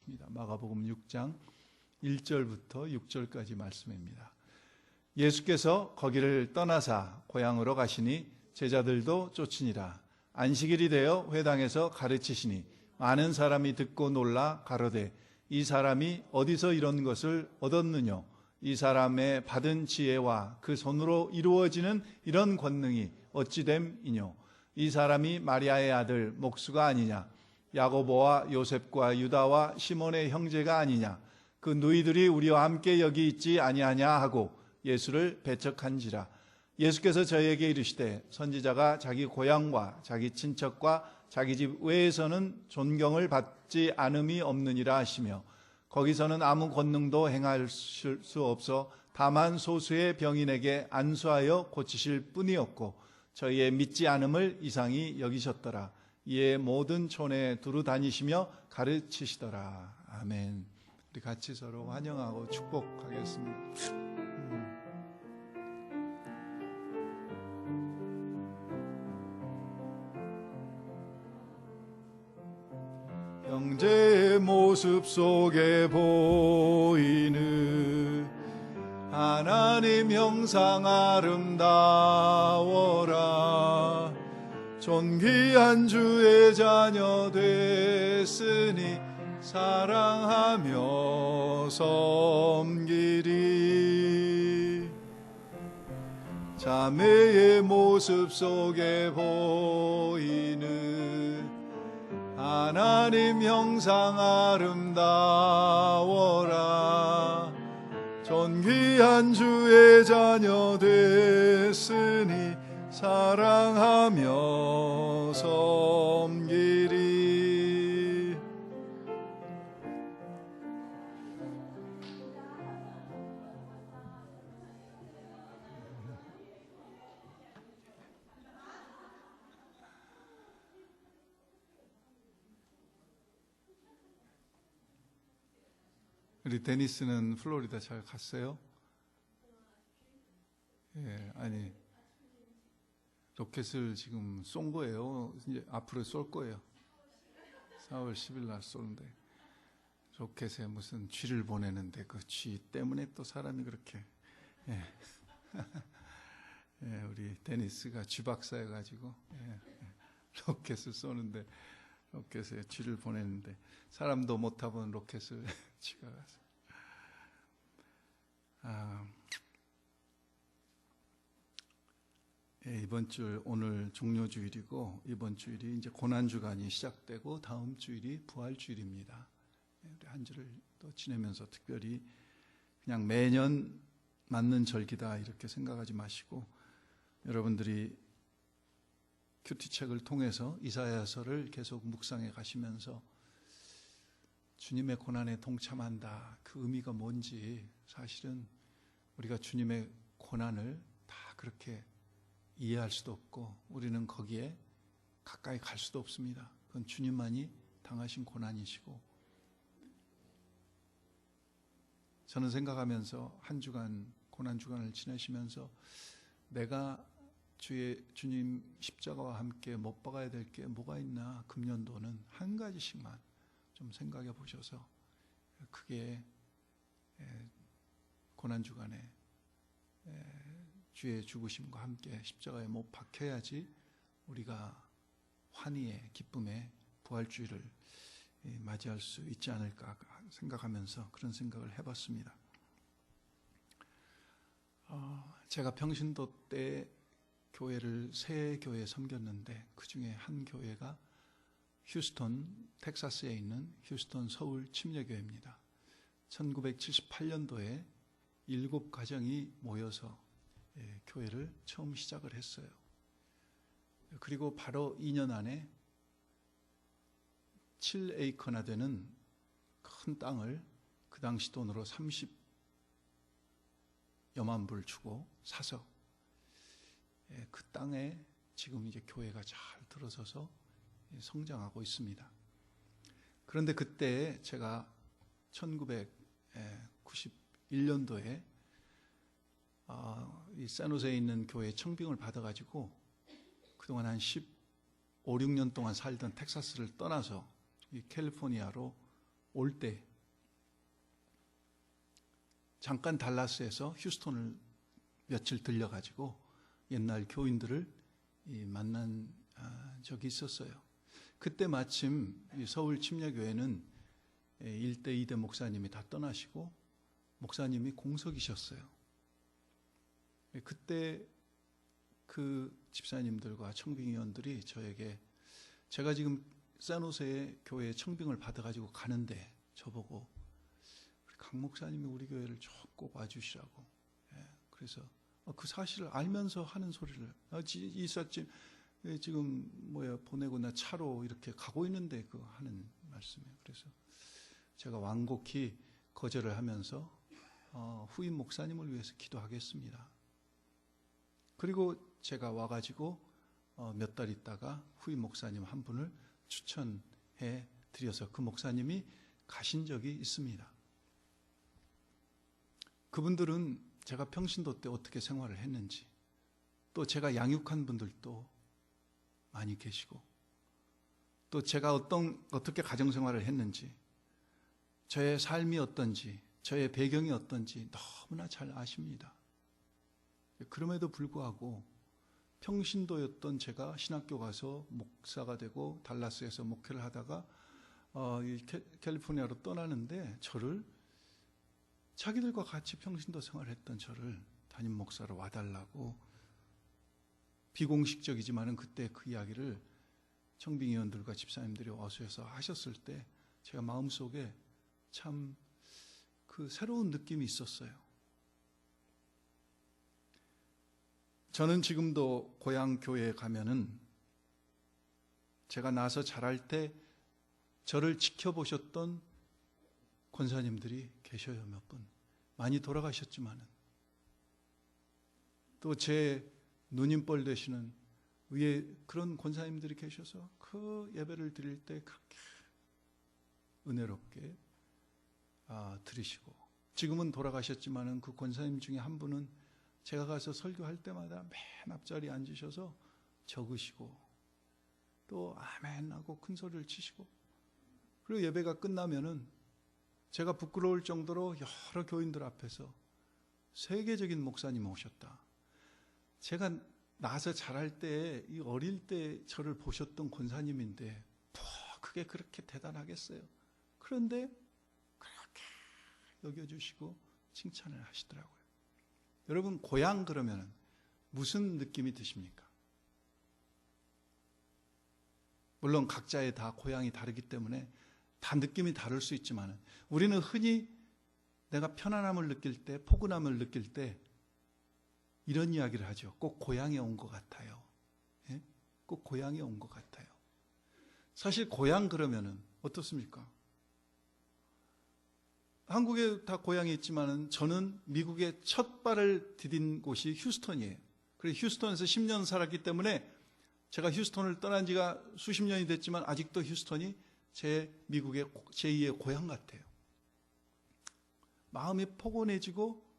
하겠습니다. 마가복음 6장 1절부터 6절까지 말씀입니다. 예수께서 거기를 떠나사 고향으로 가시니 제자들도 쫓으니라. 안식일이 되어 회당에서 가르치시니 많은 사람이 듣고 놀라 가로되 이 사람이 어디서 이런 것을 얻었느뇨? 이 사람의 받은 지혜와 그 손으로 이루어지는 이런 권능이 어찌 됨이뇨? 이 사람이 마리아의 아들 목수가 아니냐? 야고보와 요셉과 유다와 시몬의 형제가 아니냐? 그 누이들이 우리와 함께 여기 있지 아니하냐 하고 예수를 배척한지라. 예수께서 저희에게 이르시되 선지자가 자기 고향과 자기 친척과 자기 집 외에서는 존경을 받지 않음이 없느니라 하시며 거기서는 아무 권능도 행할 수 없어 다만 소수의 병인에게 안수하여 고치실 뿐이었고 저희의 믿지 않음을 이상히 여기셨더라. 이에 모든 촌에 두루 다니시며 가르치시더라. 아멘. 우리 같이 서로 환영하고 축복하겠습니다. 형제의 모습 속에 보이는 하나님 형상 아름다워라. 존귀한 주의 자녀 됐으니 사랑하며 섬기리. 자매의 모습 속에 보이는 하나님 형상 아름다워라. 존귀한 주의 자녀 됐으니 사랑하며 섬기리. 우리 데니스는 플로리다 잘 갔어요? 예, 아니 로켓을 지금 쏜 거예요. 이제 앞으로 쏠 거예요. 4월 10일 날 쏘는데 로켓에 무슨 쥐를 보내는데 그 쥐 때문에 또 사람이 그렇게 예. 예, 우리 데니스가 쥐 박사여가지고 로켓을 쏘는데 로켓에 쥐를 보내는데 사람도 못 타본 로켓을 쥐가 가서 이번 주 오늘 종료주일이고 이번 주일이 이제 고난주간이 시작되고 다음 주일이 부활주일입니다. 우리 한 주를 또 지내면서 특별히 그냥 매년 맞는 절기다 이렇게 생각하지 마시고 여러분들이 큐티책을 통해서 이사야서를 계속 묵상해 가시면서 주님의 고난에 동참한다. 그 의미가 뭔지 사실은 우리가 주님의 고난을 다 그렇게 이해할 수도 없고 우리는 거기에 가까이 갈 수도 없습니다. 그건 주님만이 당하신 고난이시고 저는 생각하면서 한 주간 고난주간을 지내시면서 내가 주님 십자가와 함께 못 박아야 될 게 뭐가 있나. 금년도는 한 가지씩만 좀 생각해 보셔서 그게 고난주간에 주의 죽으심과 함께 십자가에 못 박혀야지 우리가 환희의 기쁨의 부활주일을 맞이할 수 있지 않을까 생각하면서 그런 생각을 해봤습니다. 제가 평신도 때 교회를 세 교회 섬겼는데 그 중에 한 교회가 휴스턴, 텍사스에 있는 휴스턴 서울 침례교회입니다. 1978년도에 7가정이 모여서 교회를 처음 시작을 했어요. 그리고 바로 2년 안에 7에이커나 되는 큰 땅을 그 당시 돈으로 30여만 불 주고 사서 그 땅에 지금 이제 교회가 잘 들어서서 성장하고 있습니다. 그런데 그때 제가 1991년도에 이 샌호세에 있는 교회에 청빙을 받아가지고 그동안 한 15, 16년 동안 살던 텍사스를 떠나서 이 캘리포니아로 올 때 잠깐 달라스에서 휴스턴을 며칠 들려가지고 옛날 교인들을 만난 적이 있었어요. 그때 마침 서울 침례교회는 1대, 2대 목사님이 다 떠나시고 목사님이 공석이셨어요. 그때 그 집사님들과 청빙위원들이 저에게, 제가 지금 샌호세 교회에 청빙을 받아가지고 가는데 저보고 강 목사님이 우리 교회를 좀 꼭 와주시라고. 그래서 그 사실을 알면서 하는 소리를, 이삿짐 지금 보내고 나 차로 이렇게 가고 있는데 그 하는 말씀이에요. 그래서 제가 완곡히 거절을 하면서 후임 목사님을 위해서 기도하겠습니다. 그리고 제가 와가지고 몇 달 있다가 후임 목사님 한 분을 추천해 드려서 그 목사님이 가신 적이 있습니다. 그분들은 제가 평신도 때 어떻게 생활을 했는지, 또 제가 양육한 분들도 많이 계시고, 또 제가 어떻게 가정생활을 했는지, 저의 삶이 어떤지, 저의 배경이 어떤지 너무나 잘 아십니다. 그럼에도 불구하고 평신도였던 제가 신학교 가서 목사가 되고 달라스에서 목회를 하다가 캘리포니아로 떠나는데, 저를, 자기들과 같이 평신도 생활을 했던 저를 담임 목사로 와달라고, 비공식적이지만은 그때 그 이야기를 청빙위원들과 집사님들이 어수해서 하셨을 때 제가 마음속에 참 그 새로운 느낌이 있었어요. 저는 지금도 고향 교회에 가면은 제가 나서 자랄 때 저를 지켜보셨던 권사님들이 계셔요. 몇 분. 많이 돌아가셨지만은 또 제 누님뻘 되시는 위에 그런 권사님들이 계셔서 그 예배를 드릴 때 그렇게 은혜롭게 드리시고, 지금은 돌아가셨지만은 그 권사님 중에 한 분은 제가 가서 설교할 때마다 맨 앞자리에 앉으셔서 적으시고 또 아멘 하고 큰 소리를 치시고, 그리고 예배가 끝나면은 제가 부끄러울 정도로 여러 교인들 앞에서 세계적인 목사님 오셨다. 제가 나서 자랄 때, 이 어릴 때 저를 보셨던 권사님인데 그게 그렇게 대단하겠어요. 그런데 그렇게 여겨주시고 칭찬을 하시더라고요. 여러분, 고향 그러면 무슨 느낌이 드십니까? 물론 각자의 다 고향이 다르기 때문에 다 느낌이 다를 수 있지만, 우리는 흔히 내가 편안함을 느낄 때, 포근함을 느낄 때 이런 이야기를 하죠. 꼭 고향에 온 것 같아요. 예? 꼭 고향에 온 것 같아요. 사실 고향 그러면은 어떻습니까? 한국에 다 고향이 있지만은 저는 미국의 첫 발을 디딘 곳이 휴스턴이에요. 그래서 휴스턴에서 10년 살았기 때문에 제가 휴스턴을 떠난 지가 수십 년이 됐지만 아직도 휴스턴이 제 미국의 제2의 고향 같아요. 마음이 포근해지고,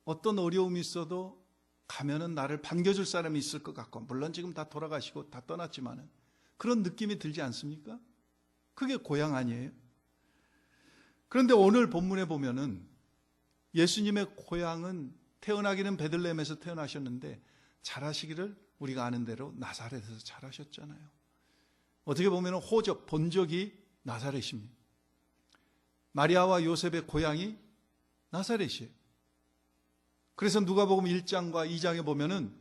어떤 어려움이 있어도 가면은 나를 반겨줄 사람이 있을 것 같고, 물론 지금 다 돌아가시고 다 떠났지만은 그런 느낌이 들지 않습니까? 그게 고향 아니에요? 그런데 오늘 본문에 보면은 예수님의 고향은 태어나기는 베들레헴에서 태어나셨는데 자라시기를 우리가 아는 대로 나사렛에서 자라셨잖아요. 어떻게 보면 호적, 본적이 나사렛입니다. 마리아와 요셉의 고향이 나사렛이에요. 그래서 누가복음 1장과 2장에 보면은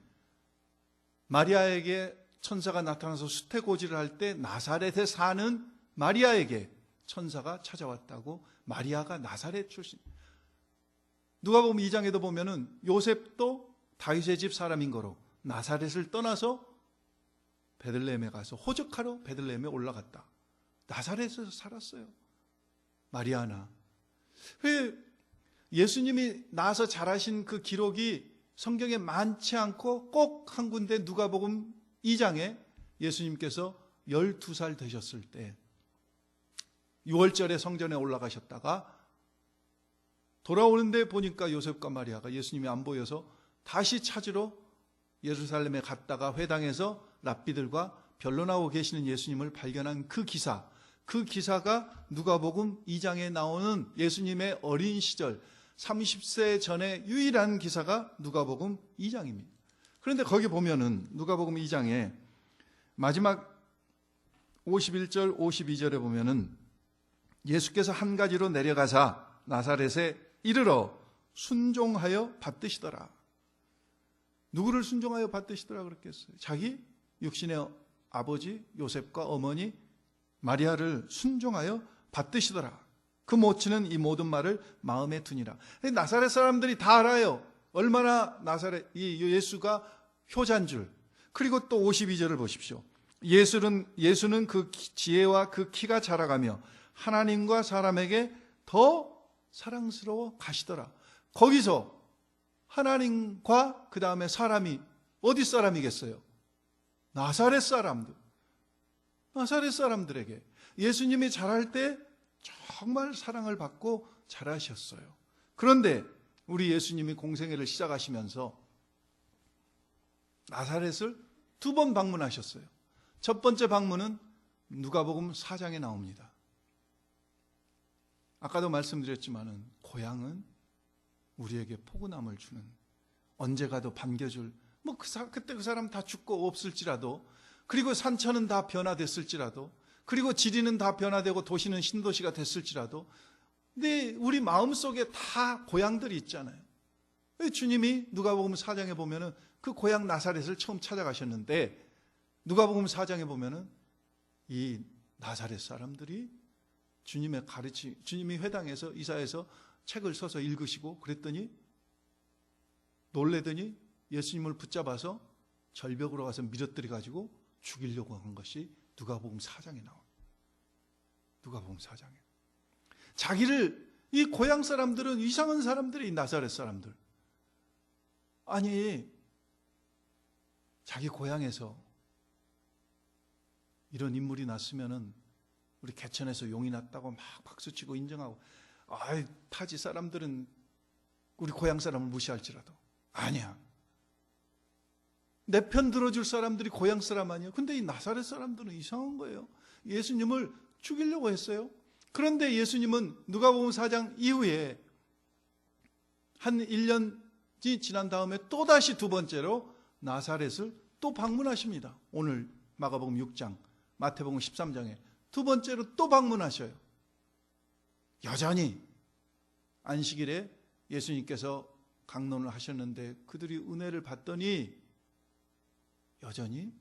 마리아에게 천사가 나타나서 수태고지를 할 때 나사렛에 사는 마리아에게 천사가 찾아왔다고, 마리아가 나사렛 출신. 누가복음 2장에도 보면은 요셉도 다윗의 집 사람인 거로 나사렛을 떠나서 베들레헴에 가서 호적하러 베들레헴에 올라갔다. 나사렛에서 살았어요. 마리아나. 왜 예수님이 나서 자라신 그 기록이 성경에 많지 않고 꼭 한 군데 누가복음 2장에 예수님께서 12살 되셨을 때 6월절에 성전에 올라가셨다가 돌아오는데 보니까 요셉과 마리아가 예수님이 안 보여서 다시 찾으러 예루살렘에 갔다가 회당에서 랍비들과 변론하고 계시는 예수님을 발견한 그 기사, 그 기사가 누가복음 2장에 나오는 예수님의 어린 시절 30세 전에 유일한 기사가 누가복음 2장입니다. 그런데 거기 보면은 누가복음 2장에 마지막 51절 52절에 보면은 예수께서 한 가지로 내려가사 나사렛에 이르러 순종하여 받드시더라. 누구를 순종하여 받드시더라 그랬겠어요? 자기 육신의 아버지 요셉과 어머니 마리아를 순종하여 받드시더라. 그 모친은 이 모든 말을 마음에 두니라. 나사렛 사람들이 다 알아요. 얼마나 이 예수가 효자인 줄. 그리고 또 52절을 보십시오. 예수는 그 지혜와 그 키가 자라가며 하나님과 사람에게 더 사랑스러워 가시더라. 거기서 하나님과 그 다음에 사람이 어디 사람이겠어요? 나사렛 사람들. 나사렛 사람들에게 예수님이 자랄 때 정말 사랑을 받고 자라셨어요. 그런데 우리 예수님이 공생애를 시작하시면서 나사렛을 2번 방문하셨어요. 첫 번째 방문은 누가복음 4장에 나옵니다. 아까도 말씀드렸지만은 고향은 우리에게 포근함을 주는, 언제 가도 반겨줄, 그때 그 사람 다 죽고 없을지라도, 그리고 산천은 다 변화됐을지라도, 그리고 지리는 다 변화되고 도시는 신도시가 됐을지라도, 근데 우리 마음속에 다 고향들이 있잖아요. 주님이 누가복음 4장에 보면은 그 고향 나사렛을 처음 찾아가셨는데, 누가복음 4장에 보면은 이 나사렛 사람들이 주님이 회당에서 이사에서 책을 써서 읽으시고 그랬더니 놀래더니 예수님을 붙잡아서 절벽으로 가서 밀어뜨려 가지고 죽이려고 한 것이 누가복음 4장에 나옵니다. 누가복음 4장에. 이 고향 사람들은 이상한 사람들이 나사렛 사람들. 아니, 자기 고향에서 이런 인물이 났으면은 우리 개천에서 용이 났다고 막 박수치고 인정하고, 타지 사람들은 우리 고향 사람을 무시할지라도. 아니야. 내 편 들어줄 사람들이 고향 사람 아니야. 근데 이 나사렛 사람들은 이상한 거예요. 예수님을 죽이려고 했어요. 그런데 예수님은 누가복음 4장 이후에 한 1년이 지난 다음에 또다시 2번째로 나사렛을 또 방문하십니다. 오늘 마가복음 6장, 마태복음 13장에 2번째로 또 방문하셔요. 여전히 안식일에 예수님께서 강론을 하셨는데 그들이 은혜를 받더니 여전히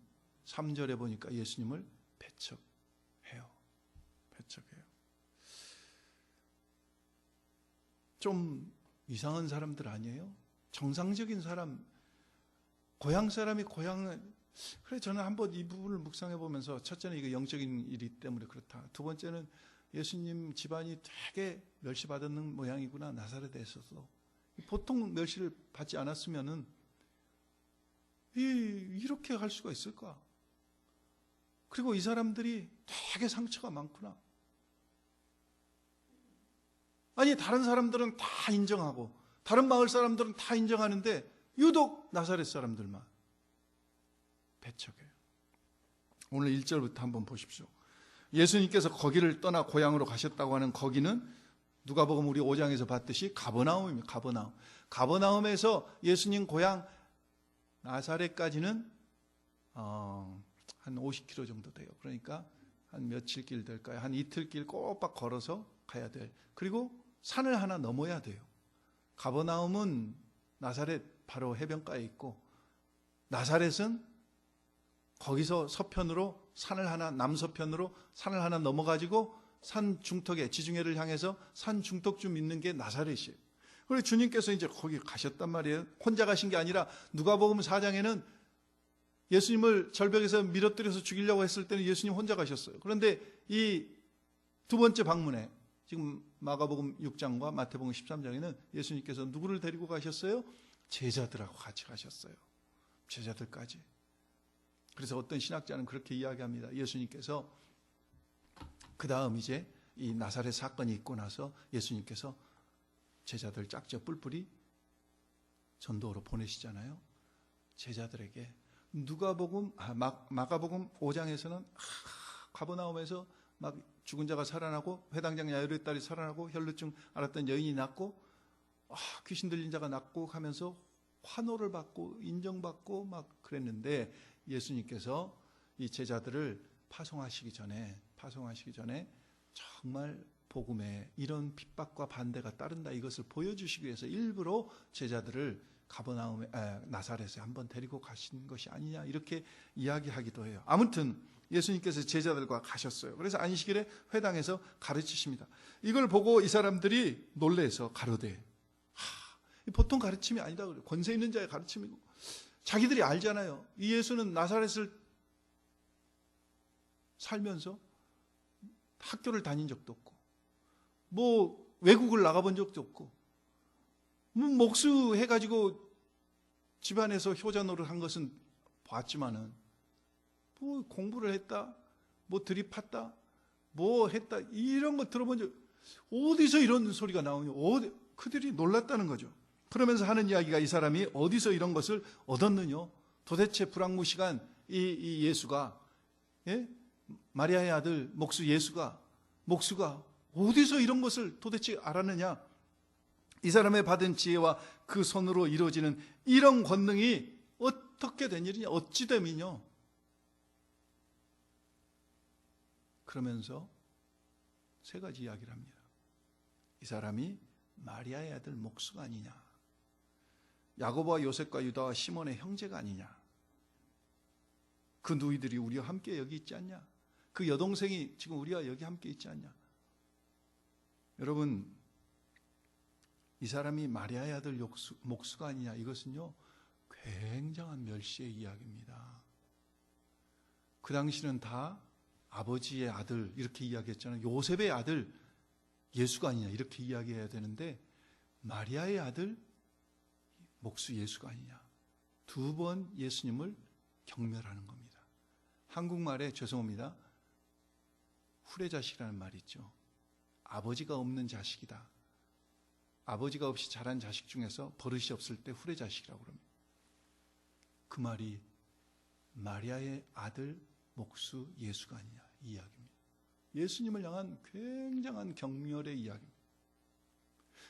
3절에 보니까 예수님을 배척해요. 좀 이상한 사람들 아니에요? 정상적인 사람, 고향 사람이 그래, 저는 한번 이 부분을 묵상해 보면서, 첫째는 이거 영적인 일이 때문에 그렇다. 2번째는 예수님 집안이 되게 멸시받는 모양이구나. 나사렛에 있어서 보통 멸시를 받지 않았으면은 이렇게 할 수가 있을까? 그리고 이 사람들이 되게 상처가 많구나. 아니, 다른 사람들은 다 인정하고 다른 마을 사람들은 다 인정하는데 유독 나사렛 사람들만 배척해요. 오늘 1절부터 한번 보십시오. 예수님께서 거기를 떠나 고향으로 가셨다고 하는 거기는 누가복음 우리 5장에서 봤듯이 가버나움입니다. 가버나움에서 예수님 고향 나사렛까지는 한 50km 정도 돼요. 그러니까 한 며칠 길 될까요? 한 이틀 길 꼬박 걸어서 가야 돼. 그리고 산을 하나 넘어야 돼요. 가버나움은 나사렛 바로 해변가에 있고, 나사렛은 거기서 서편으로 남서편으로 산을 하나 넘어가지고 산 중턱에, 지중해를 향해서 산 중턱쯤 있는 게 나사렛이에요. 그리고 주님께서 이제 거기 가셨단 말이에요. 혼자 가신 게 아니라 누가복음 4장에는 예수님을 절벽에서 밀어뜨려서 죽이려고 했을 때는 예수님 혼자 가셨어요. 그런데 이 2번째 방문에, 지금 마가복음 6장과 마태복음 13장에는 예수님께서 누구를 데리고 가셨어요? 제자들하고 같이 가셨어요. 제자들까지. 그래서 어떤 신학자는 그렇게 이야기합니다. 예수님께서 그 다음 이제 이 나사렛 사건이 있고 나서 예수님께서 제자들 짝져 뿔뿔이 전도로 보내시잖아요. 제자들에게 마가복음 5장에서는 가버나움에서 막 죽은 자가 살아나고 회당장 야이로의 딸이 살아나고 혈루증 앓았던 여인이 낫고 귀신 들린 자가 낫고 하면서 환호를 받고 인정받고 막 그랬는데 예수님께서 이 제자들을 파송하시기 전에 정말 복음에 이런 핍박과 반대가 따른다 이것을 보여주시기 위해서 일부러 제자들을 나사렛에 한번 데리고 가신 것이 아니냐 이렇게 이야기하기도 해요. 아무튼 예수님께서 제자들과 가셨어요. 그래서 안식일에 회당에서 가르치십니다. 이걸 보고 이 사람들이 놀래서 가로되 보통 가르침이 아니다 그래요. 권세 있는 자의 가르침이고 자기들이 알잖아요. 이 예수는 나사렛을 살면서 학교를 다닌 적도 없고 뭐 외국을 나가본 적도 없고 목수 해가지고 집안에서 효자 노릇한 것은 봤지만은 뭐 공부를 했다 뭐 들이팠다 뭐 했다 이런 거 들어본 적 어디서 이런 소리가 나오냐 그들이 놀랐다는 거죠. 그러면서 하는 이야기가 이 사람이 어디서 이런 것을 얻었느냐 도대체 불황무시간 이 예수가 마리아의 아들 목수가 어디서 이런 것을 도대체 알았느냐 이 사람의 받은 지혜와 그 손으로 이루어지는 이런 권능이 어떻게 된 일이냐 어찌 됨이냐 그러면서 세 가지 이야기를 합니다. 이 사람이 마리아의 아들 목수가 아니냐 야고보와 요셉과 유다와 시몬의 형제가 아니냐 그 누이들이 우리와 함께 여기 있지 않냐 그 여동생이 지금 우리와 여기 함께 있지 않냐 여러분 이 사람이 마리아의 아들 목수가 아니냐 이것은요 굉장한 멸시의 이야기입니다. 그 당시는 다 아버지의 아들 이렇게 이야기했잖아요. 요셉의 아들 예수가 아니냐 이렇게 이야기해야 되는데 마리아의 아들 목수 예수가 아니냐 두 번 예수님을 경멸하는 겁니다. 한국말에 죄송합니다. 후레자식이라는 말이 있죠. 아버지가 없는 자식이다. 아버지가 없이 자란 자식 중에서 버릇이 없을 때 후레자식이라고 합니다. 그 말이 마리아의 아들 목수 예수가 아니냐 이 이야기입니다. 예수님을 향한 굉장한 경멸의 이야기입니다.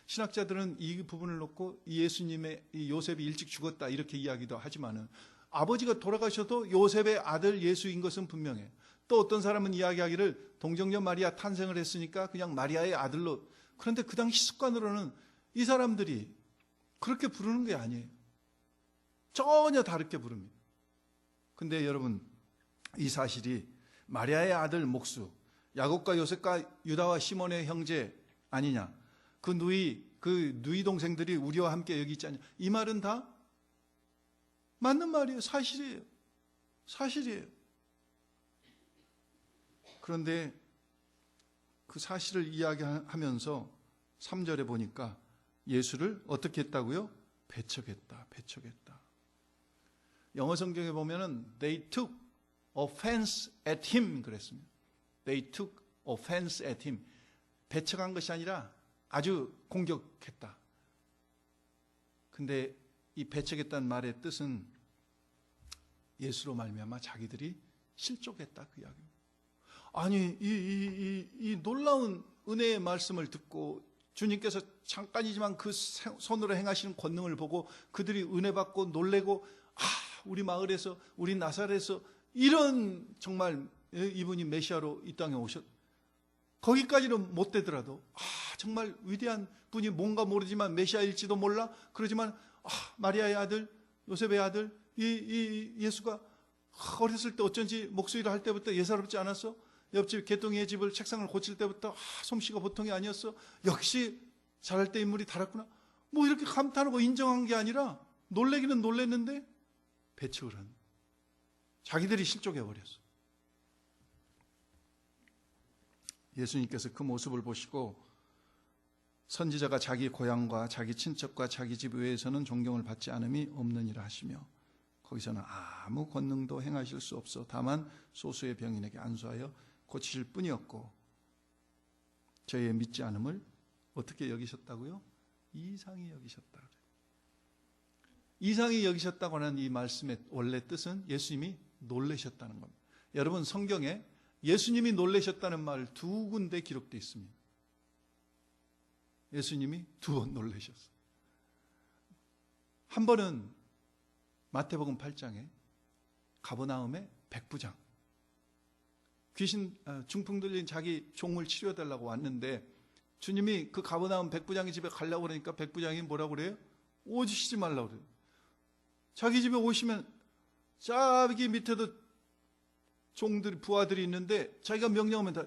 신학자들은 이 부분을 놓고 예수님의 요셉이 일찍 죽었다 이렇게 이야기도 하지만은 아버지가 돌아가셔도 요셉의 아들 예수인 것은 분명해요. 또 어떤 사람은 이야기하기를 동정녀 마리아 탄생을 했으니까 그냥 마리아의 아들로 그런데 그 당시 습관으로는 이 사람들이 그렇게 부르는 게 아니에요. 전혀 다르게 부릅니다. 근데 여러분 이 사실이 마리아의 아들 목수 야곱과 요셉과 유다와 시몬의 형제 아니냐 그 누이 동생들이 우리와 함께 여기 있지 않냐 이 말은 다 맞는 말이에요. 사실이에요. 그런데 그 사실을 이야기하면서 3절에 보니까 예수를 어떻게 했다고요? 배척했다. 영어 성경에 보면은 they took offense at him 그랬습니다. They took offense at him. 배척한 것이 아니라 아주 공격했다. 근데 이 배척했다는 말의 뜻은 예수로 말미암아 자기들이 실족했다 그 이야기입니다. 아니 이 놀라운 은혜의 말씀을 듣고 주님께서 잠깐이지만 그 손으로 행하시는 권능을 보고 그들이 은혜 받고 놀래고 우리 마을에서 우리 나사렛에서 이런 정말 이분이 메시아로 이 땅에 오셨 거기까지는 못 되더라도 정말 위대한 분이 뭔가 모르지만 메시아일지도 몰라 그러지만 마리아의 아들 요셉의 아들 이 예수가 어렸을 때 어쩐지 목소리를 할 때부터 예사롭지 않았어. 옆집 개똥이의 집을 책상을 고칠 때부터 솜씨가 보통이 아니었어. 역시 잘할 때 인물이 달았구나. 뭐 이렇게 감탄하고 인정한 게 아니라 놀래기는 놀랬는데 배척을 한 자기들이 실족해버렸어. 예수님께서 그 모습을 보시고 선지자가 자기 고향과 자기 친척과 자기 집 외에서는 존경을 받지 않음이 없느니라 하시며 거기서는 아무 권능도 행하실 수 없어 다만 소수의 병인에게 안수하여 고치실 뿐이었고 저희의 믿지 않음을 어떻게 여기셨다고요? 이상히 여기셨다. 이상히 여기셨다고 하는 이 말씀의 원래 뜻은 예수님이 놀라셨다는 겁니다. 여러분 성경에 예수님이 놀라셨다는 말 두 군데 기록되어 있습니다. 예수님이 두 번 놀라셨어요. 한 번은 마태복음 8장에 가버나움의 백부장, 귀신 중풍 들린 자기 종을 치료해달라고 왔는데 주님이 그 가버나움 백부장의 집에 가려고 그러니까 백부장이 뭐라고 그래요? 오시지 말라고 그래요. 자기 집에 오시면 저기 밑에도 종들이, 부하들이 있는데 자기가 명령하면 다,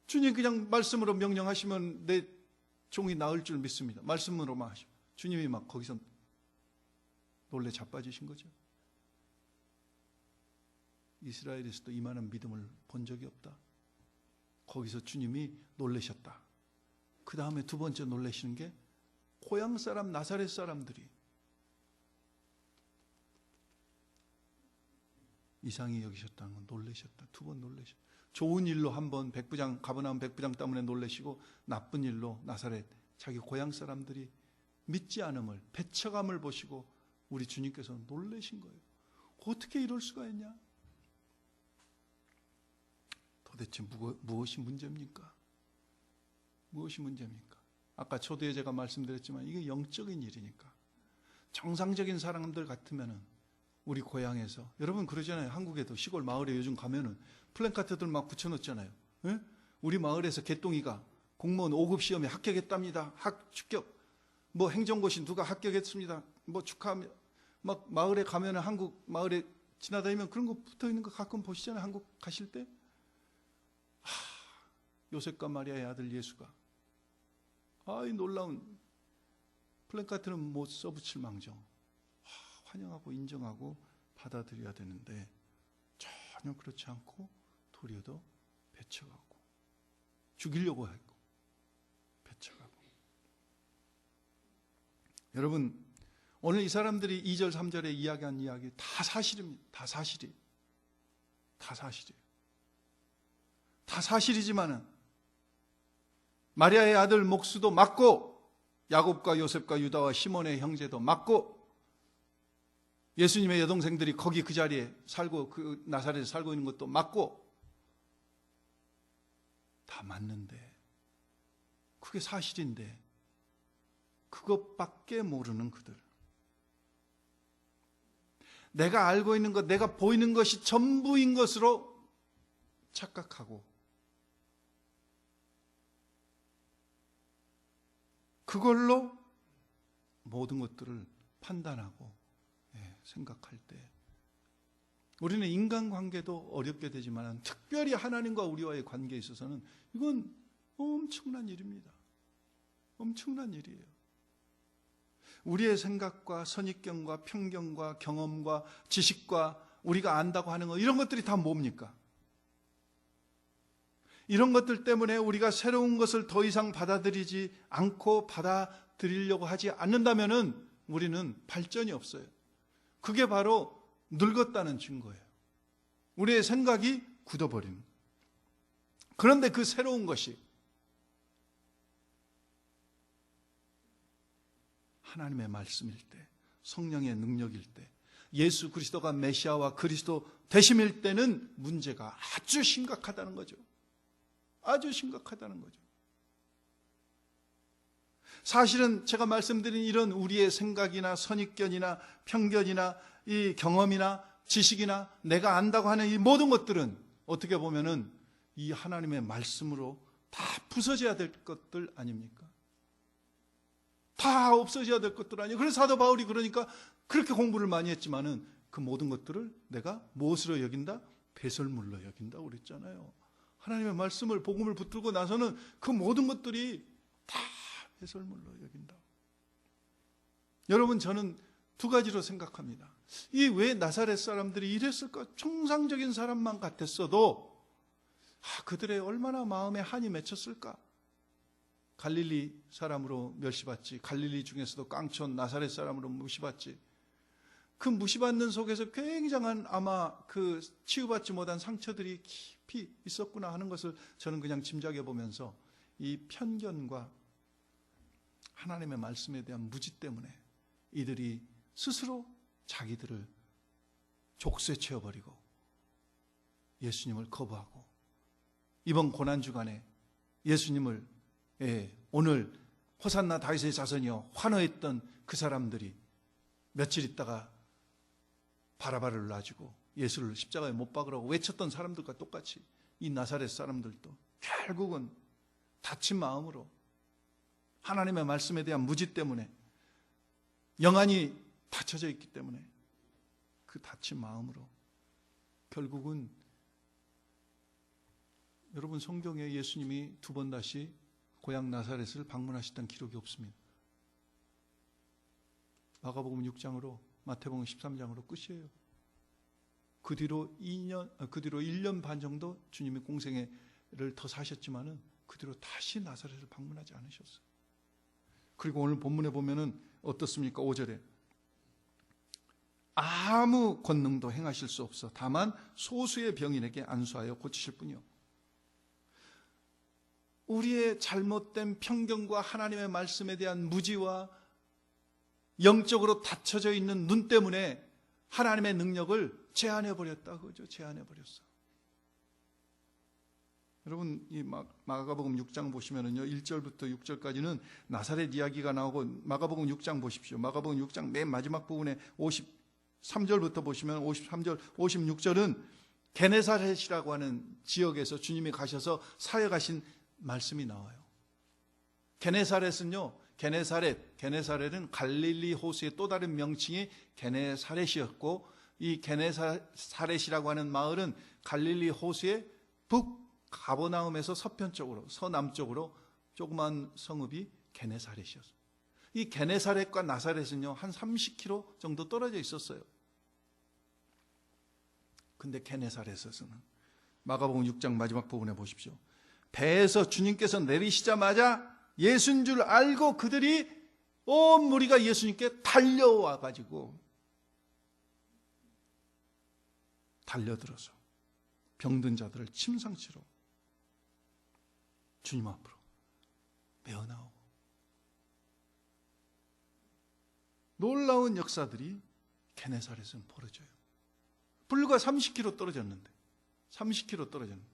주님 그냥 말씀으로 명령하시면 내 종이 나을 줄 믿습니다. 말씀으로만 하시면. 주님이 막 거기서 놀래 자빠지신 거죠. 이스라엘에서도 이만한 믿음을 본 적이 없다. 거기서 주님이 놀라셨다. 그 다음에 두 번째 놀라시는 게 고향 사람 나사렛 사람들이 이상히 여기셨다는 건 놀라셨다. 두 번 놀라셨다. 좋은 일로 한 번 백부장, 가버나움 백부장 때문에 놀라시고, 나쁜 일로 나사렛 자기 고향 사람들이 믿지 않음을, 배척함을 보시고 우리 주님께서 놀라신 거예요. 어떻게 이럴 수가 있냐? 도대체 무엇이 문제입니까? 무엇이 문제입니까? 아까 초대에 제가 말씀드렸지만 이게 영적인 일이니까. 정상적인 사람들 같으면은 우리 고향에서, 여러분 그러잖아요. 한국에도 시골 마을에 요즘 가면은 플랜카드들 막 붙여놓잖아요. 예? 우리 마을에서 개똥이가 공무원 5급 시험에 합격했답니다. 합격. 뭐 행정고시 누가 합격했습니다. 뭐 축하합니다. 막 마을에 가면은, 한국 마을에 지나다니면 그런 거 붙어 있는 거 가끔 보시잖아요. 한국 가실 때. 요셉과 마리아의 아들 예수가, 이 놀라운 플랜카드는 못 써붙일 망정 환영하고 인정하고 받아들여야 되는데 전혀 그렇지 않고 도리어도 배척하고 죽이려고 하고 배척하고. 여러분, 오늘 이 사람들이 2절 3절에 이야기한 이야기 다 사실입니다. 다 사실이에요. 다 사실이에요. 다 사실이지만은 마리아의 아들 목수도 맞고, 야곱과 요셉과 유다와 시몬의 형제도 맞고, 예수님의 여동생들이 거기 그 자리에 살고, 그 나사렛에 살고 있는 것도 맞고, 다 맞는데, 그게 사실인데 그것밖에 모르는 그들, 내가 알고 있는 것, 내가 보이는 것이 전부인 것으로 착각하고 그걸로 모든 것들을 판단하고 생각할 때, 우리는 인간관계도 어렵게 되지만 특별히 하나님과 우리와의 관계에 있어서는 이건 엄청난 일입니다. 엄청난 일이에요. 우리의 생각과 선입견과 편견과 경험과 지식과 우리가 안다고 하는 것, 이런 것들이 다 뭡니까? 이런 것들 때문에 우리가 새로운 것을 더 이상 받아들이지 않고 받아들이려고 하지 않는다면 우리는 발전이 없어요. 그게 바로 늙었다는 증거예요. 우리의 생각이 굳어버리는. 그런데 그 새로운 것이 하나님의 말씀일 때, 성령의 능력일 때, 예수 그리스도가 메시아와 그리스도 되심일 때는 문제가 아주 심각하다는 거죠. 아주 심각하다는 거죠. 사실은 제가 말씀드린 이런 우리의 생각이나 선입견이나 편견이나 이 경험이나 지식이나 내가 안다고 하는 이 모든 것들은 어떻게 보면은 이 하나님의 말씀으로 다 부서져야 될 것들 아닙니까? 다 없어져야 될 것들 아니에요. 그래서 사도 바울이 그러니까 그렇게 공부를 많이 했지만은 그 모든 것들을 내가 무엇으로 여긴다? 배설물로 여긴다고 그랬잖아요. 하나님의 말씀을, 복음을 붙들고 나서는 그 모든 것들이 다 배설물로 여긴다. 여러분, 저는 두 가지로 생각합니다. 이 왜 나사렛 사람들이 이랬을까? 정상적인 사람만 같았어도 그들의 얼마나 마음에 한이 맺혔을까? 갈릴리 사람으로 멸시받지, 갈릴리 중에서도 깡촌 나사렛 사람으로 무시받지, 그 무시받는 속에서 굉장한 아마 그 치유받지 못한 상처들이 깊이 있었구나 하는 것을 저는 그냥 짐작해 보면서 이 편견과 하나님의 말씀에 대한 무지 때문에 이들이 스스로 자기들을 족쇄 채워버리고 예수님을 거부하고 이번 고난주간에 예수님을 오늘 호산나 다윗의 자손이여 환호했던 그 사람들이 며칠 있다가 바라바를 놔주고 예수를 십자가에 못 박으라고 외쳤던 사람들과 똑같이 이 나사렛 사람들도 결국은 다친 마음으로 하나님의 말씀에 대한 무지 때문에 영안이 닫혀져 있기 때문에 그 다친 마음으로 결국은 여러분 성경에 예수님이 두 번 다시 고향 나사렛을 방문하셨던 기록이 없습니다. 마가복음 6장으로 마태복음 13장으로 끝이에요. 그 뒤로 1년 반 정도 주님이 공생애를 더 사셨지만은 그 뒤로 다시 나사렛을 방문하지 않으셨어요. 그리고 오늘 본문에 보면은 어떻습니까? 5절에 아무 권능도 행하실 수 없어 다만 소수의 병인에게 안수하여 고치실 뿐이요. 우리의 잘못된 편견과 하나님의 말씀에 대한 무지와 영적으로 닫혀져 있는 눈 때문에 하나님의 능력을 제한해버렸다. 그죠? 제한해버렸어. 여러분, 이 마가복음 6장 보시면은요, 1절부터 6절까지는 나사렛 이야기가 나오고, 마가복음 6장 보십시오. 마가복음 6장 맨 마지막 부분에 53절부터 보시면 53절, 56절은 게네사렛이라고 하는 지역에서 주님이 가셔서 사역하신 말씀이 나와요. 게네사렛은요, 게네사렛은 갈릴리 호수의 또 다른 명칭이 게네사렛이었고, 이 게네사렛이라고 하는 마을은 갈릴리 호수의 북 가버나움에서 서편쪽으로, 서남쪽으로 조그만 성읍이 게네사렛이었어요. 이 게네사렛과 나사렛은요, 한 30km 정도 떨어져 있었어요. 근데 게네사렛에서는 마가복음 6장 마지막 부분에 보십시오. 배에서 주님께서 내리시자마자 예수인 줄 알고 그들이 온 무리가 예수님께 달려와 가지고 달려들어서 병든 자들을 침상치러 주님 앞으로 메어 나오고 놀라운 역사들이 게네사렛은 벌어져요. 불과 30km 떨어졌는데 30km 떨어졌는데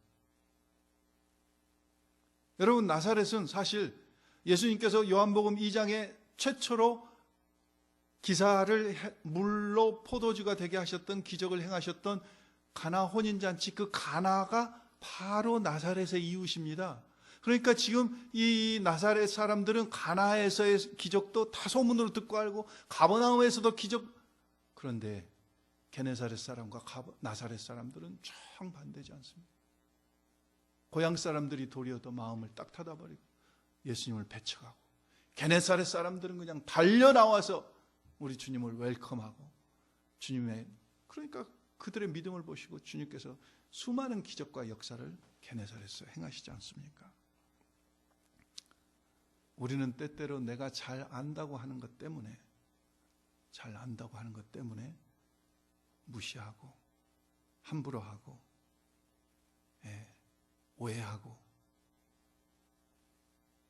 여러분, 나사렛은 사실 예수님께서 요한복음 2장에 최초로 기사를 물로 포도주가 되게 하셨던 기적을 행하셨던 가나 혼인잔치, 그 가나가 바로 나사렛의 이웃입니다. 그러니까 지금 이 나사렛 사람들은 가나에서의 기적도 다 소문으로 듣고 알고 가버나움에서도 기적, 그런데 게네사렛 사람과 나사렛 사람들은 정반대지 않습니다. 고향 사람들이 도리어 더 마음을 딱 닫아버리고 예수님을 배척하고, 게네사렛 사람들은 그냥 달려나와서 우리 주님을 웰컴하고 주님의, 그러니까 그들의 믿음을 보시고 주님께서 수많은 기적과 역사를 게네사렛에서 행하시지 않습니까? 우리는 때때로 내가 잘 안다고 하는 것 때문에 무시하고 함부로 하고 오해하고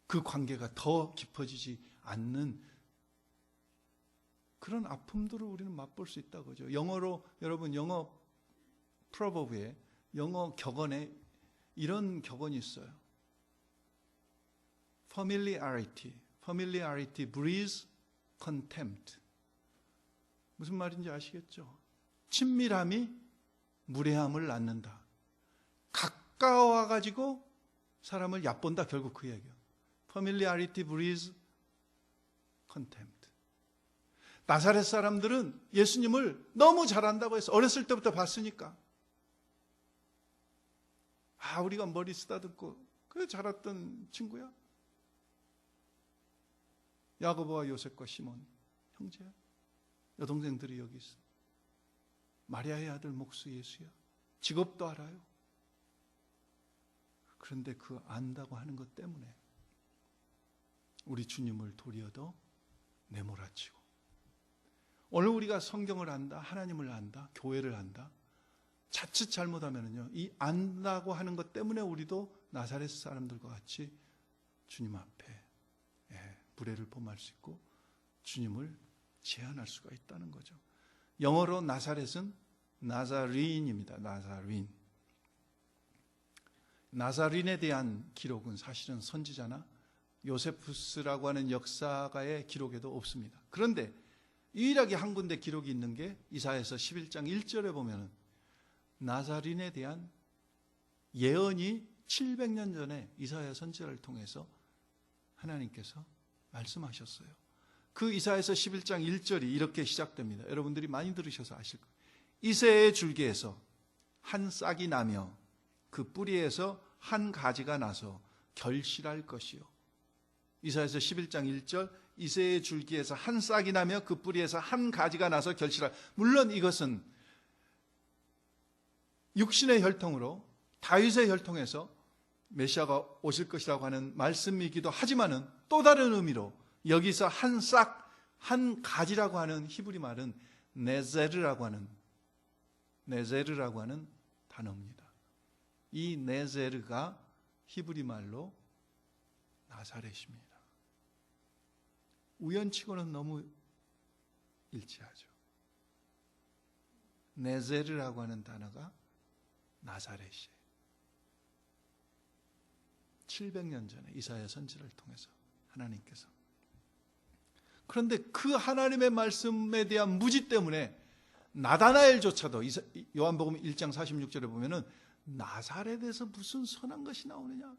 그 관계가 더 깊어지지 않는 그런 아픔들을 우리는 맛볼 수 있다고죠. 영어로, 여러분, 영어 프로버브에, 영어 격언에 이런 격언이 있어요. Familiarity breeds contempt. 무슨 말인지 아시겠죠? 친밀함이 무례함을 낳는다. 가까워가지고 사람을 얕본다. 결국 그 얘기예요. Familiarity breeds contempt. 나사렛 사람들은 예수님을 너무 잘 안다고 해서 어렸을 때부터 봤으니까, 우리가 머리 쓰다듬고 그래 자랐던 친구야. 야고보와 요셉과 시몬 형제야. 여동생들이 여기 있어. 마리아의 아들 목수 예수야. 직업도 알아요. 그런데 그 안다고 하는 것 때문에 우리 주님을 도리어 더 내몰아치고, 오늘 우리가 성경을 안다, 하나님을 안다, 교회를 안다, 자칫 잘못하면요, 이 안다고 하는 것 때문에 우리도 나사렛 사람들과 같이 주님 앞에 무례를 범할 수 있고 주님을 제한할 수가 있다는 거죠. 영어로 나사렛은 나자린입니다. 나자린. 나사렛에 대한 기록은 사실은 선지자나 요세푸스라고 하는 역사가의 기록에도 없습니다. 그런데 유일하게 한 군데 기록이 있는 게 이사야서 11장 1절에 보면 나사렛에 대한 예언이 700년 전에 이사야 선지자를 통해서 하나님께서 말씀하셨어요. 그 이사야서 11장 1절이 이렇게 시작됩니다. 여러분들이 많이 들으셔서 아실 거예요. 이새의 줄기에서 한 싹이 나며 그 뿌리에서 한 가지가 나서 결실할 것이요. 이사야서 11장 1절, 이새의 줄기에서 한 싹이 나며 그 뿌리에서 한 가지가 나서 결실할. 물론 이것은 육신의 혈통으로 다윗의 혈통에서 메시아가 오실 것이라고 하는 말씀이기도 하지만은 또 다른 의미로 여기서 한 싹, 한 가지라고 하는 히브리 말은 네제르라고 하는 단어입니다. 이 네제르가 히브리 말로 나사렛입니다. 우연치고는 너무 일치하죠. 네제르라고 하는 단어가 나사렛이에요. 700년 전에 이사야 선지를 통해서 하나님께서. 그런데 그 하나님의 말씀에 대한 무지 때문에 나다나엘조차도 요한복음 1장 46절에 보면은 나사렛에서 무슨 선한 것이 나오느냐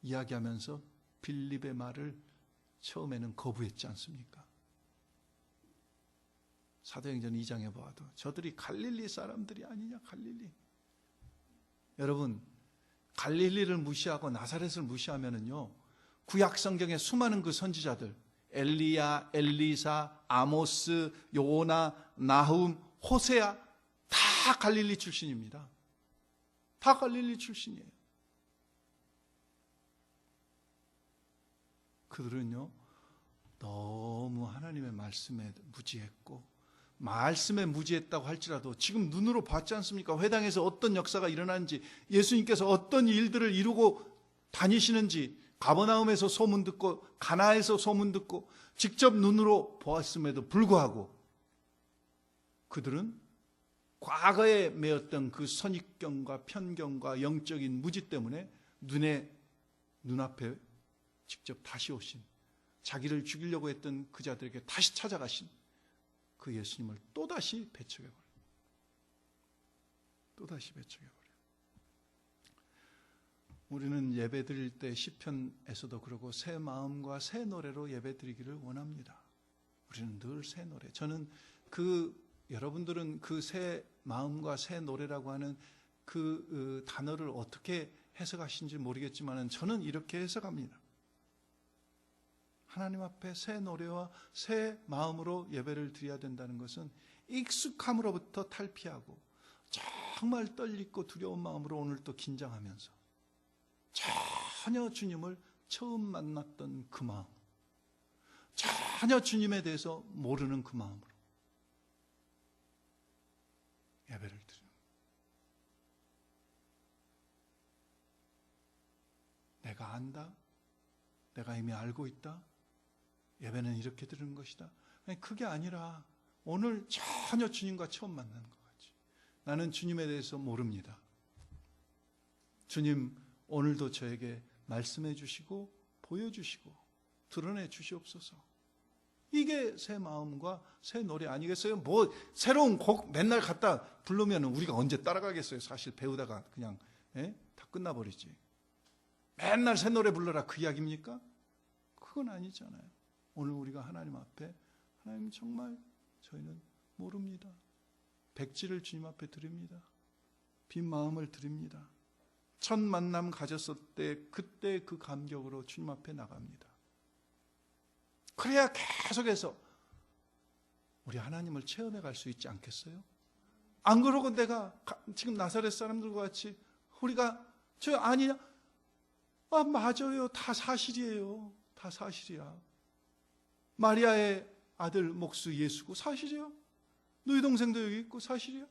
이야기하면서 빌립의 말을 처음에는 거부했지 않습니까? 사도행전 2장에 보아도 저들이 갈릴리 사람들이 아니냐 갈릴리. 여러분 갈릴리를 무시하고 나사렛을 무시하면은요 구약 성경의 수많은 그 선지자들 엘리야, 엘리사, 아모스, 요나, 나훔, 호세아 다 갈릴리 출신입니다. 다 갈릴리 출신이에요. 그들은요 너무 하나님의 말씀에 무지했고 말씀에 무지했다고 할지라도 지금 눈으로 봤지 않습니까? 회당에서 어떤 역사가 일어나는지 예수님께서 어떤 일들을 이루고 다니시는지 가버나움에서 소문 듣고 가나에서 소문 듣고 직접 눈으로 보았음에도 불구하고 그들은 과거에 매었던 그 선입견과 편견과 영적인 무지 때문에 눈앞에 직접 다시 오신 자기를 죽이려고 했던 그 자들에게 다시 찾아가신 그 예수님을 또다시 배척해버려요. 또다시 배척해버려요. 우리는 예배 드릴 때 시편에서도 그러고 새 마음과 새 노래로 예배 드리기를 원합니다. 우리는 늘 새 노래. 저는 여러분들은 그 새 마음과 새 노래라고 하는 그 단어를 어떻게 해석하신지 모르겠지만 저는 이렇게 해석합니다. 하나님 앞에 새 노래와 새 마음으로 예배를 드려야 된다는 것은 익숙함으로부터 탈피하고 정말 떨리고 두려운 마음으로 오늘 또 긴장하면서 전혀 주님을 처음 만났던 그 마음, 전혀 주님에 대해서 모르는 그 마음으로 예배를 드리는 내가 안다? 내가 이미 알고 있다? 예배는 이렇게 드리는 것이다. 아니, 그게 아니라 오늘 전혀 주님과 처음 만나는 것 같지. 나는 주님에 대해서 모릅니다. 주님 오늘도 저에게 말씀해 주시고 보여주시고 드러내 주시옵소서. 이게 새 마음과 새 노래 아니겠어요? 뭐 새로운 곡 맨날 갖다 부르면 우리가 언제 따라가겠어요? 사실 배우다가 그냥 다 끝나버리지. 맨날 새 노래 불러라 그 이야기입니까? 그건 아니잖아요. 오늘 우리가 하나님 앞에 하나님 정말 저희는 모릅니다. 백지를 주님 앞에 드립니다. 빈 마음을 드립니다. 첫 만남 가졌을 때 그때 그 감격으로 주님 앞에 나갑니다. 그래야 계속해서 우리 하나님을 체험해 갈 수 있지 않겠어요? 안 그러고 내가 지금 나사렛 사람들과 같이 우리가 저 아니냐? 아 맞아요. 다 사실이에요. 다 사실이야. 마리아의 아들 목수 예수고 사실이요. 너희 동생도 여기 있고 사실이야.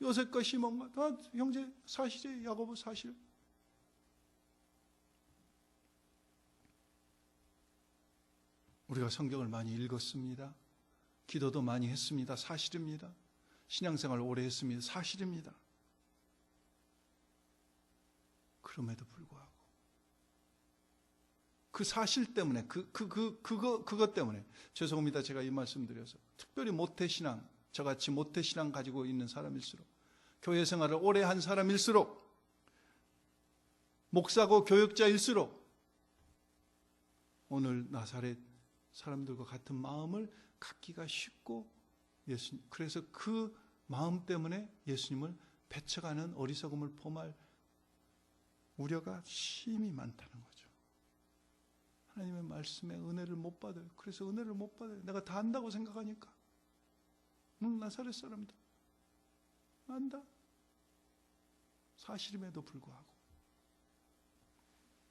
요셉과 시몬과 다 형제 사실이에요. 야고보 사실. 우리가 성경을 많이 읽었습니다. 기도도 많이 했습니다. 사실입니다. 신앙생활 오래 했습니다. 사실입니다. 그럼에도 불구하고 그 사실 때문에 그것 때문에 죄송합니다. 제가 이 말씀 드려서 특별히 모태신앙, 저같이 모태신앙 가지고 있는 사람일수록, 교회 생활을 오래 한 사람일수록, 목사고 교육자일수록 오늘 나사렛 사람들과 같은 마음을 갖기가 쉽고, 그래서 그 마음 때문에 예수님을 배척하는 어리석음을 범할 우려가 심히 많다는 거죠. 하나님의 말씀에 은혜를 못 받아요. 그래서 은혜를 못 받아요. 내가 다 안다고 생각하니까. 나사렛 사람들 안다. 사실임에도 불구하고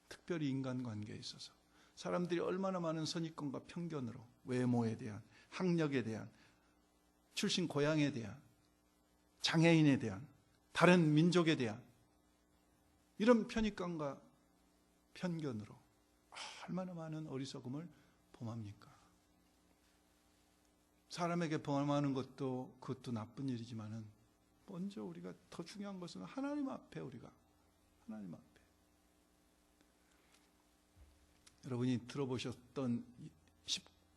특별히 인간관계에 있어서 사람들이 얼마나 많은 선입견과 편견으로 외모에 대한, 학력에 대한, 출신 고향에 대한, 장애인에 대한, 다른 민족에 대한 이런 편입관과 편견으로 얼마나 많은 어리석음을 범합니까? 사람에게 범하는 것도 그것도 나쁜 일이지만은 먼저 우리가 더 중요한 것은 하나님 앞에, 우리가 하나님 앞에. 여러분이 들어보셨던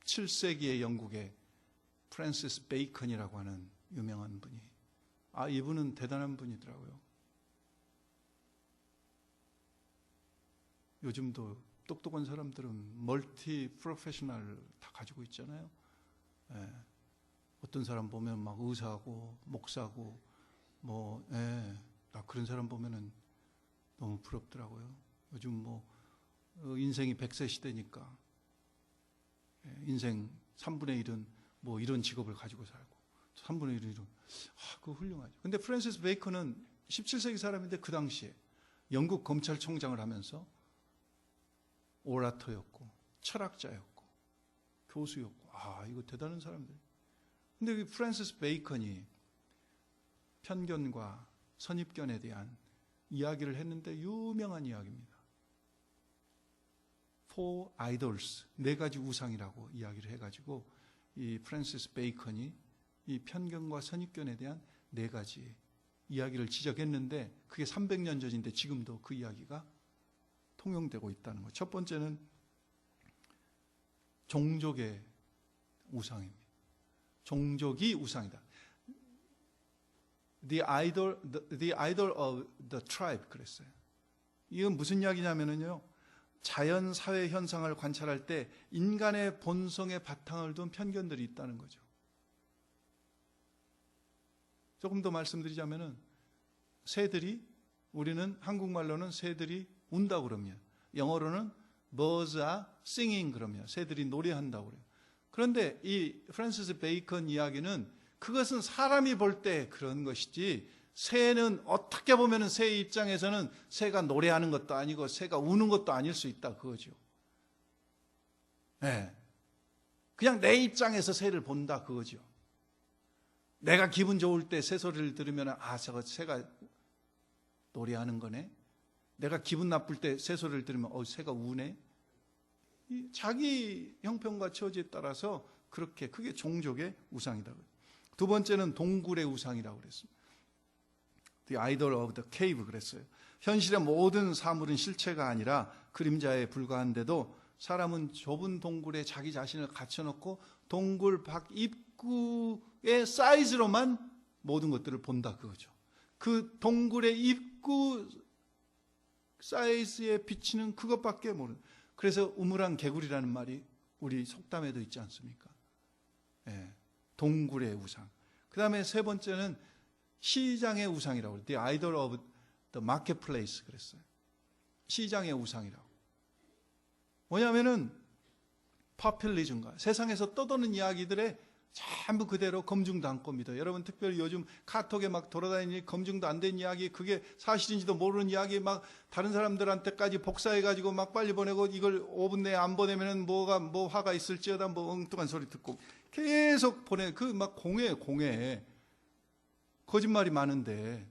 17세기의 영국의 프랜시스 베이컨이라고 하는 유명한 분이, 이분은 대단한 분이더라고요. 요즘도 똑똑한 사람들은 멀티 프로페셔널 다 가지고 있잖아요. 예. 어떤 사람 보면 막 의사고 목사고 나 그런 사람 보면은 너무 부럽더라고요. 요즘 인생이 100세 시대니까 인생 3분의 1은 이런 직업을 가지고 살고 3분의 1은 그거 훌륭하죠. 근데 프랜시스 베이컨은 17세기 사람인데 그 당시에 영국 검찰총장을 하면서 오라터였고 철학자였고 교수였고 이거 대단한 사람들. 근데 이 프랜시스 베이컨이 편견과 선입견에 대한 이야기를 했는데 유명한 이야기입니다. Four idols, 4가지 우상이라고 이야기를 해가지고 이 프랜시스 베이컨이 이 편견과 선입견에 대한 4가지 이야기를 지적했는데 그게 300년 전인데 지금도 그 이야기가 통용되고 있다는 거예요. 첫 번째는 종족의 우상입니다. 종족이 우상이다. The idol of the tribe 그랬어요. 이건 무슨 이야기냐면요, 자연 사회 현상을 관찰할 때 인간의 본성의 바탕을 둔 편견들이 있다는 거죠. 조금 더 말씀드리자면은 새들이, 우리는 한국말로는 새들이 운다고 그러면, 영어로는 birds are singing 그러면 새들이 노래한다고 그래요. 그런데 이 프랜시스 베이컨 이야기는 그것은 사람이 볼 때 그런 것이지, 새는 어떻게 보면 새의 입장에서는 새가 노래하는 것도 아니고 새가 우는 것도 아닐 수 있다 그거죠. 네. 그냥 내 입장에서 새를 본다 그거죠. 내가 기분 좋을 때 새 소리를 들으면 저거 새가 노래하는 거네. 내가 기분 나쁠 때 새 소리를 들으면 새가 우네. 자기 형편과 처지에 따라서 그렇게, 그게 종족의 우상이다. 두 번째는 동굴의 우상이라고 그랬습니다. The idol of the cave 그랬어요. 현실의 모든 사물은 실체가 아니라 그림자에 불과한데도 사람은 좁은 동굴에 자기 자신을 갇혀놓고 동굴 밖 입구의 사이즈로만 모든 것들을 본다 그거죠. 그 동굴의 입구 사이즈에 비치는 그것밖에 모르는. 그래서 우물안 개구리라는 말이 우리 속담에도 있지 않습니까? 예, 동굴의 우상. 그 다음에 세 번째는 시장의 우상이라고 그래요. The idol of the marketplace 그랬어요. 시장의 우상이라고. 뭐냐면은 파퓰리즘과 세상에서 떠도는 이야기들에 전부 그대로 검증도 않고 믿어요. 여러분 특별히 요즘 카톡에 막 돌아다니니 검증도 안 된 이야기, 그게 사실인지도 모르는 이야기 막 다른 사람들한테까지 복사해가지고 막 빨리 보내고, 이걸 5분 내에 안 보내면은 뭐 화가 있을지어다 엉뚱한 소리 듣고 계속 그 막 공해 거짓말이 많은데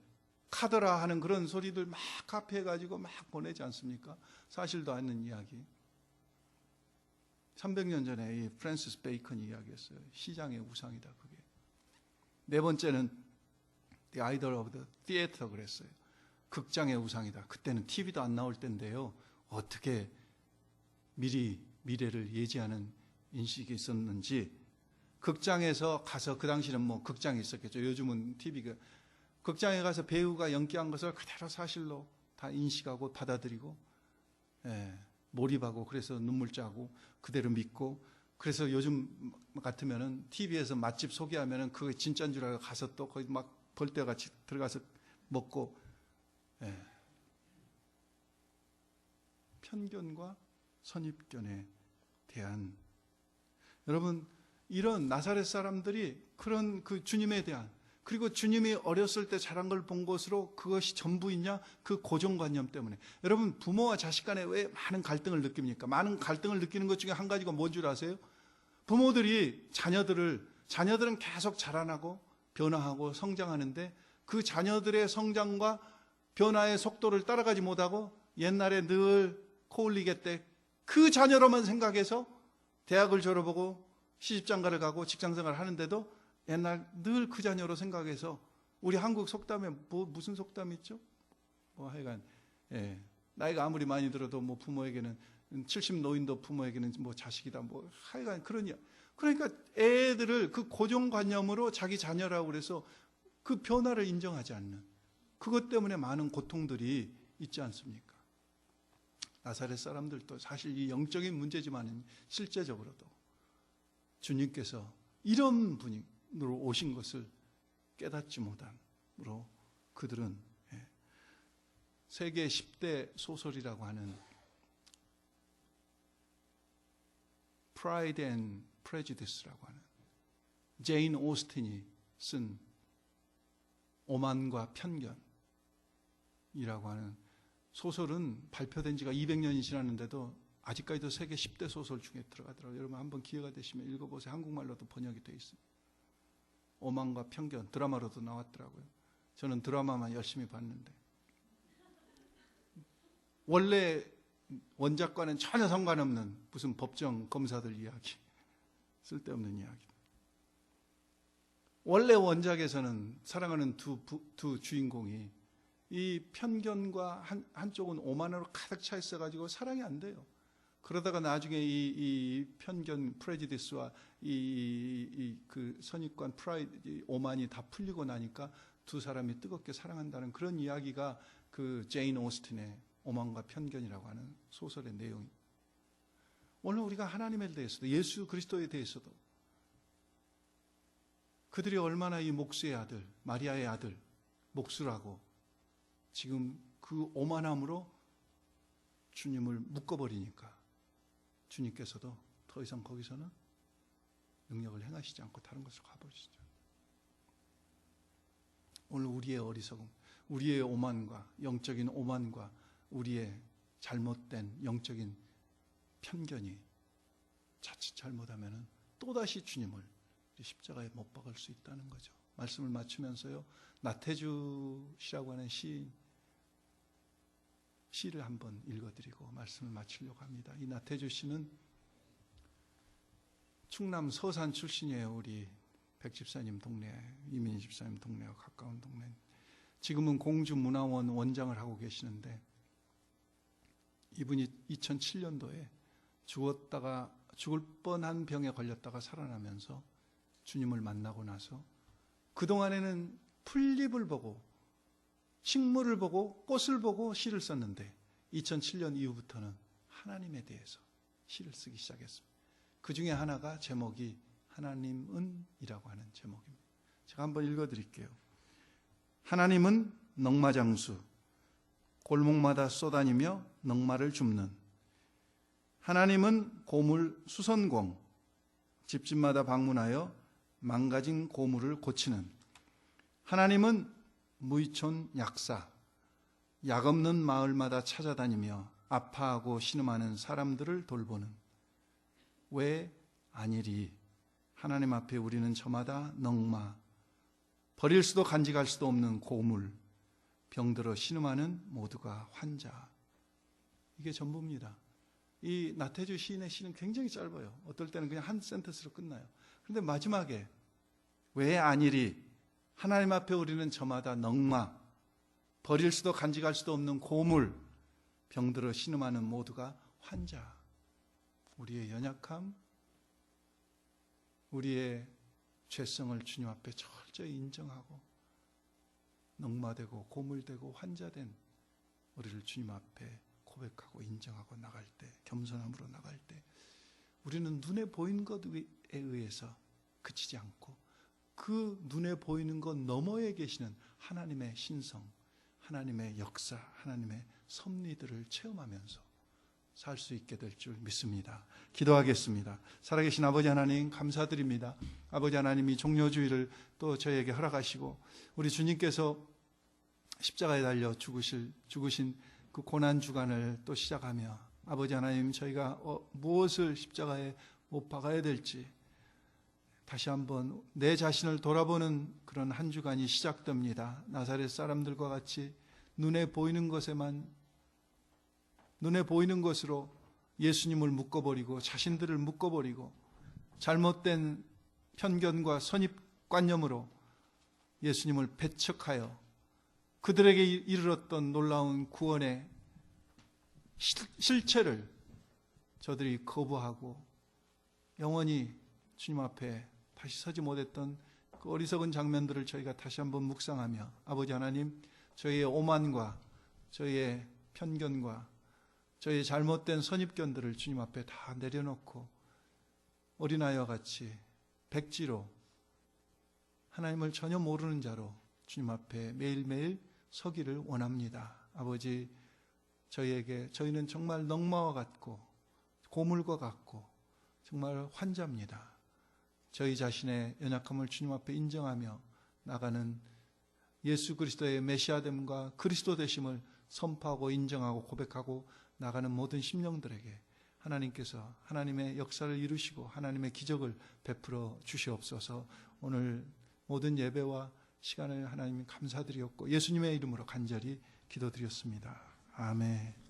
카더라 하는 그런 소리들 막 카피해가지고 막 보내지 않습니까? 사실도 않는 이야기. 300년 전에 이 프랜시스 베이컨이 이야기했어요. 시장의 우상이다 그게. 네 번째는 The idol of the theater 그랬어요. 극장의 우상이다. 그때는 TV도 안 나올 때인데요. 어떻게 미리 미래를 예지하는 인식이 있었는지 극장에서 가서, 그 당시는 뭐 극장이 있었겠죠. 요즘은 TV가, 극장에 가서 배우가 연기한 것을 그대로 사실로 다 인식하고 받아들이고, 몰입하고, 그래서 눈물 짜고 그대로 믿고, 그래서 요즘 같으면은 TV에서 맛집 소개하면은 그게 진짜인 줄 알고 가서 또 거기 막 벌떼같이 들어가서 먹고. 편견과 선입견에 대한, 여러분, 이런 나사렛 사람들이 그런 그 주님에 대한, 그리고 주님이 어렸을 때 자란 걸 본 것으로 그것이 전부이냐, 그 고정관념 때문에. 여러분, 부모와 자식 간에 왜 많은 갈등을 느낍니까? 많은 갈등을 느끼는 것 중에 한 가지가 뭔 줄 아세요? 부모들이 자녀들은 계속 자라나고 변화하고 성장하는데, 그 자녀들의 성장과 변화의 속도를 따라가지 못하고 옛날에 늘 코올리겠대 그 자녀로만 생각해서 대학을 졸업하고 시집장가를 가고 직장생활을 하는데도 옛날 늘 그 자녀로 생각해서, 우리 한국 속담에 무슨 속담이 있죠? 하여간 나이가 아무리 많이 들어도 부모에게는 70 노인도 부모에게는 자식이다, 하여간 그러니까 애들을 그 고정관념으로 자기 자녀라고 그래서 그 변화를 인정하지 않는, 그것 때문에 많은 고통들이 있지 않습니까? 나사렛 사람들도 사실 이 영적인 문제지만 실제적으로도 주님께서 이런 분으로 오신 것을 깨닫지 못함으로 그들은 세계 10대 소설이라고 하는 Pride and Prejudice라고 하는 제인 오스틴이 쓴 오만과 편견이라고 하는 소설은 발표된 지가 200년이 지났는데도 아직까지도 세계 10대 소설 중에 들어가더라고요. 여러분 한번 기회가 되시면 읽어보세요. 한국말로도 번역이 되어 있습니다. 오만과 편견, 드라마로도 나왔더라고요. 저는 드라마만 열심히 봤는데, 원래 원작과는 전혀 상관없는 무슨 법정 검사들 이야기, 쓸데없는 이야기. 원래 원작에서는 사랑하는 두 주인공이 이 편견과 한쪽은 오만으로 가득 차 있어가지고 사랑이 안 돼요. 그러다가 나중에 이 편견, 프레지디스와 그 선입관, 프라이드, 오만이 다 풀리고 나니까 두 사람이 뜨겁게 사랑한다는 그런 이야기가 그 제인 오스틴의 오만과 편견이라고 하는 소설의 내용입니다. 오늘 우리가 하나님에 대해서도, 예수 그리스도에 대해서도, 그들이 얼마나 이 목수의 아들, 마리아의 아들, 목수라고 지금 그 오만함으로 주님을 묶어버리니까 주님께서도 더 이상 거기서는 능력을 행하시지 않고 다른 것으로 가버리시죠. 오늘 우리의 어리석음, 우리의 오만과, 영적인 오만과 우리의 잘못된 영적인 편견이 자칫 잘못하면 또다시 주님을 십자가에 못 박을 수 있다는 거죠. 말씀을 마치면서요, 나태주 씨라고 하는 시를 한번 읽어드리고 말씀을 마치려고 합니다. 이 나태주 씨는 충남 서산 출신이에요. 우리 백집사님 동네, 이민희 집사님 동네와 가까운 동네. 지금은 공주문화원 원장을 하고 계시는데, 이분이 2007년도에 죽을 뻔한 병에 걸렸다가 살아나면서 주님을 만나고 나서 그동안에는 풀잎을 보고 식물을 보고 꽃을 보고 시를 썼는데 2007년 이후부터는 하나님에 대해서 시를 쓰기 시작했습니다. 그 중에 하나가 제목이 하나님은 이라고 하는 제목입니다. 제가 한번 읽어드릴게요. 하나님은 넝마장수, 골목마다 쏘다니며 넝마를 줍는, 하나님은 고물 수선공, 집집마다 방문하여 망가진 고물을 고치는, 하나님은 무이촌 약사, 약 없는 마을마다 찾아다니며 아파하고 신음하는 사람들을 돌보는, 왜 아니리 하나님 앞에 우리는 저마다 넝마, 버릴 수도 간직할 수도 없는 고물, 병들어 신음하는 모두가 환자. 이게 전부입니다. 이 나태주 시인의 시는 굉장히 짧아요. 어떨 때는 그냥 한 센텐스로 끝나요. 그런데 마지막에 왜 아니리 하나님 앞에 우리는 저마다 넝마, 버릴 수도 간직할 수도 없는 고물, 병들어 신음하는 모두가 환자. 우리의 연약함, 우리의 죄성을 주님 앞에 철저히 인정하고 넉마되고 고물되고 환자된 우리를 주님 앞에 고백하고 인정하고 나갈 때, 겸손함으로 나갈 때 우리는 눈에 보이는 것에 의해서 그치지 않고 그 눈에 보이는 것 너머에 계시는 하나님의 신성, 하나님의 역사, 하나님의 섭리들을 체험하면서 살 수 있게 될 줄 믿습니다. 기도하겠습니다. 살아계신 아버지 하나님 감사드립니다. 아버지 하나님이 종료주의를 또 저희에게 허락하시고 우리 주님께서 십자가에 달려 죽으신 그 고난주간을 또 시작하며 아버지 하나님 저희가 무엇을 십자가에 못 박아야 될지 다시 한번 내 자신을 돌아보는 그런 한 주간이 시작됩니다. 나사렛 사람들과 같이 눈에 보이는 것으로 예수님을 묶어버리고 자신들을 묶어버리고 잘못된 편견과 선입관념으로 예수님을 배척하여 그들에게 이르렀던 놀라운 구원의 실체를 저들이 거부하고 영원히 주님 앞에 다시 서지 못했던 그 어리석은 장면들을 저희가 다시 한번 묵상하며 아버지 하나님 저희의 오만과 저희의 편견과 저희의 잘못된 선입견들을 주님 앞에 다 내려놓고 어린아이와 같이 백지로 하나님을 전혀 모르는 자로 주님 앞에 매일매일 서기를 원합니다. 아버지 저희는 정말 넉마와 같고 고물과 같고 정말 환자입니다. 저희 자신의 연약함을 주님 앞에 인정하며 나가는 예수 그리스도의 메시아됨과 그리스도 되심을 선포하고 인정하고 고백하고 나가는 모든 심령들에게 하나님께서 하나님의 역사를 이루시고 하나님의 기적을 베풀어 주시옵소서. 오늘 모든 예배와 시간을 하나님 감사드리었고 예수님의 이름으로 간절히 기도드렸습니다. 아멘.